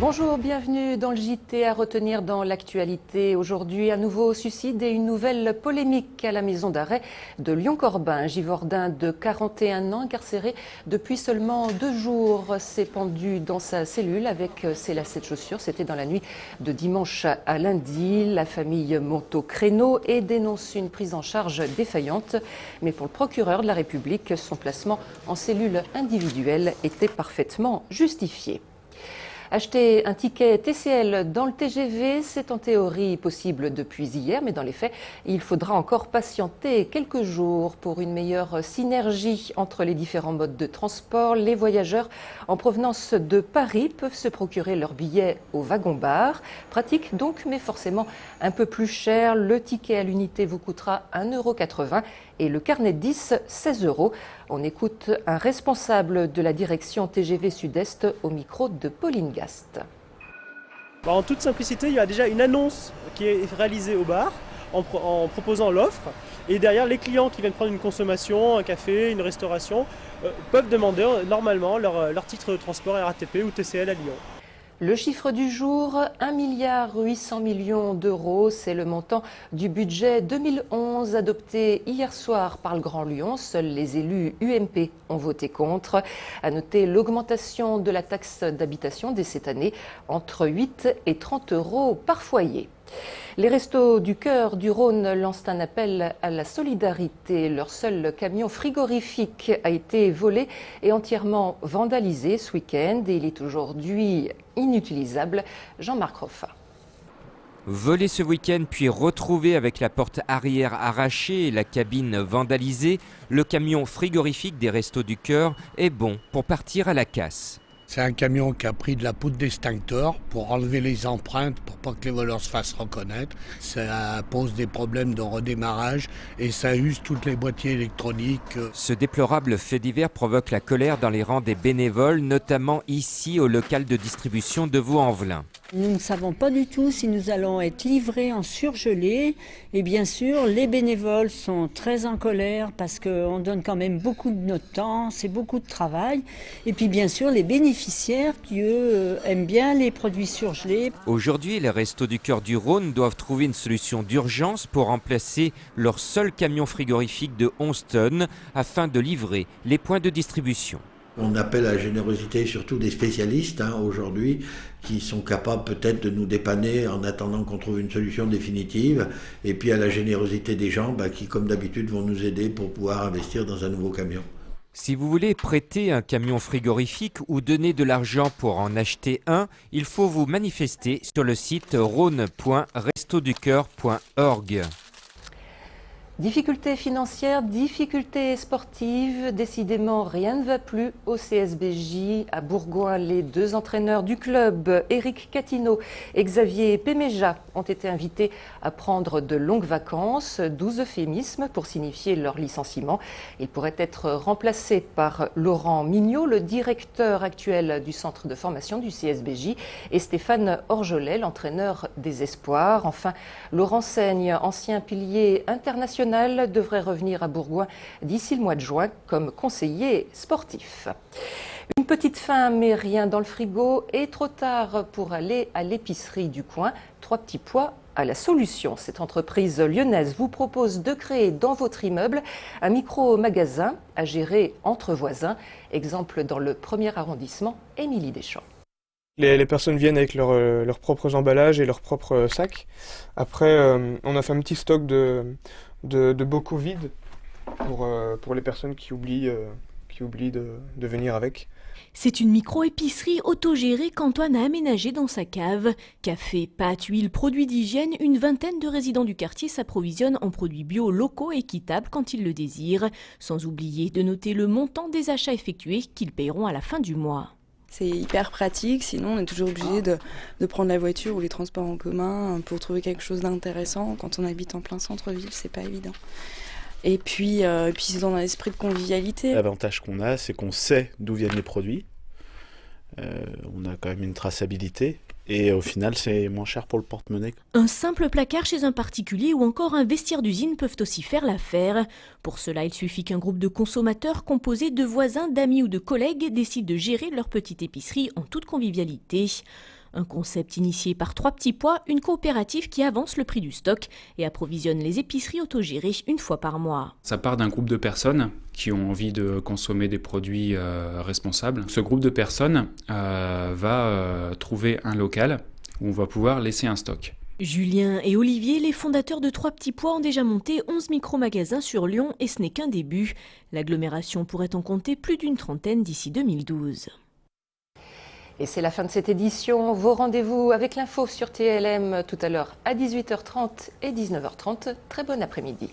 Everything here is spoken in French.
Bonjour, bienvenue dans le JT. À retenir dans l'actualité. Aujourd'hui, un nouveau suicide et une nouvelle polémique à la maison d'arrêt de Lyon-Corbin. Un Givordin de 41 ans, incarcéré depuis seulement 2 jours, s'est pendu dans sa cellule avec ses lacets de chaussures. C'était dans la nuit de dimanche à lundi. La famille monte au créneau et dénonce une prise en charge défaillante. Mais pour le procureur de la République, son placement en cellule individuelle était parfaitement justifié. Acheter un ticket TCL dans le TGV, c'est en théorie possible depuis hier, mais dans les faits, il faudra encore patienter quelques jours pour une meilleure synergie entre les différents modes de transport. Les voyageurs en provenance de Paris peuvent se procurer leur billet au wagon-bar. Pratique donc, mais forcément un peu plus cher. Le ticket à l'unité vous coûtera 1,80 € et le carnet de 10, 16 €. On écoute un responsable de la direction TGV Sud-Est au micro de Pauline Gast. En toute simplicité, il y a déjà une annonce qui est réalisée au bar en proposant l'offre. Et derrière, les clients qui viennent prendre une consommation, un café, une restauration, peuvent demander normalement leur titre de transport RATP ou TCL à Lyon. Le chiffre du jour, 1,8 milliard d'euros, c'est le montant du budget 2011 adopté hier soir par le Grand Lyon. Seuls les élus UMP ont voté contre. À noter l'augmentation de la taxe d'habitation dès cette année, entre 8 et 30 € par foyer. Les Restos du Cœur du Rhône lancent un appel à la solidarité. Leur seul camion frigorifique a été volé et entièrement vandalisé ce week-end et il est aujourd'hui inutilisable. Jean-Marc Roffa. Volé ce week-end puis retrouvé avec la porte arrière arrachée et la cabine vandalisée, le camion frigorifique des Restos du Cœur est bon pour partir à la casse. C'est un camion qui a pris de la poudre d'extincteur pour enlever les empreintes, pour pas que les voleurs se fassent reconnaître. Ça pose des problèmes de redémarrage et ça use toutes les boîtiers électroniques. Ce déplorable fait divers provoque la colère dans les rangs des bénévoles, notamment ici au local de distribution de Vaux-en-Velin. Nous ne savons pas du tout si nous allons être livrés en surgelé. Et bien sûr, les bénévoles sont très en colère parce qu'on donne quand même beaucoup de notre temps, c'est beaucoup de travail. Et puis bien sûr, les bénéficiaires qui, eux, aiment bien les produits surgelés. Aujourd'hui, les Restos du Cœur du Rhône doivent trouver une solution d'urgence pour remplacer leur seul camion frigorifique de 11 tonnes afin de livrer les points de distribution. On appelle à la générosité surtout des spécialistes aujourd'hui qui sont capables peut-être de nous dépanner en attendant qu'on trouve une solution définitive, et puis à la générosité des gens qui comme d'habitude vont nous aider pour pouvoir investir dans un nouveau camion. Si vous voulez prêter un camion frigorifique ou donner de l'argent pour en acheter un, il faut vous manifester sur le site rhône.restoducoeur.org. Difficultés financières, difficultés sportives, décidément rien ne va plus au CSBJ. À Bourgoin, les 2 entraîneurs du club, Éric Catineau et Xavier Péméja, ont été invités à prendre de longues vacances, 12 euphémismes pour signifier leur licenciement. Ils pourraient être remplacés par Laurent Mignot, le directeur actuel du centre de formation du CSBJ, et Stéphane Orgelet, l'entraîneur des espoirs. Enfin, Laurent Seigne, ancien pilier international, devrait revenir à Bourgoin d'ici le mois de juin comme conseiller sportif. Une petite faim, mais rien dans le frigo et trop tard pour aller à l'épicerie du coin. 3 petits pois à la solution. Cette entreprise lyonnaise vous propose de créer dans votre immeuble un micro-magasin à gérer entre voisins. Exemple dans le 1er arrondissement, Émilie Deschamps. Les personnes viennent avec leurs propres emballages et leurs propres sacs. Après, on a fait un petit stock de bocaux vides pour les personnes qui oublient de venir avec. C'est une micro-épicerie autogérée qu'Antoine a aménagée dans sa cave. Café, pâtes, huile, produits d'hygiène, une vingtaine de résidents du quartier s'approvisionnent en produits bio locaux et équitables quand ils le désirent, sans oublier de noter le montant des achats effectués qu'ils paieront à la fin du mois. C'est hyper pratique, sinon on est toujours obligé de prendre la voiture ou les transports en commun pour trouver quelque chose d'intéressant. Quand on habite en plein centre-ville, c'est pas évident. Et puis c'est dans un esprit de convivialité. L'avantage qu'on a, c'est qu'on sait d'où viennent les produits. On a quand même une traçabilité. Et au final, c'est moins cher pour le porte-monnaie. Un simple placard chez un particulier ou encore un vestiaire d'usine peuvent aussi faire l'affaire. Pour cela, il suffit qu'un groupe de consommateurs composé de voisins, d'amis ou de collègues décide de gérer leur petite épicerie en toute convivialité. Un concept initié par Trois Petits Pois, une coopérative qui avance le prix du stock et approvisionne les épiceries autogérées une fois par mois. Ça part d'un groupe de personnes qui ont envie de consommer des produits responsables. Ce groupe de personnes va trouver un local où on va pouvoir laisser un stock. Julien et Olivier, les fondateurs de Trois Petits Pois, ont déjà monté 11 micro-magasins sur Lyon et ce n'est qu'un début. L'agglomération pourrait en compter plus d'une trentaine d'ici 2012. Et c'est la fin de cette édition. Vos rendez-vous avec l'info sur TLM tout à l'heure à 18h30 et 19h30. Très bon après-midi.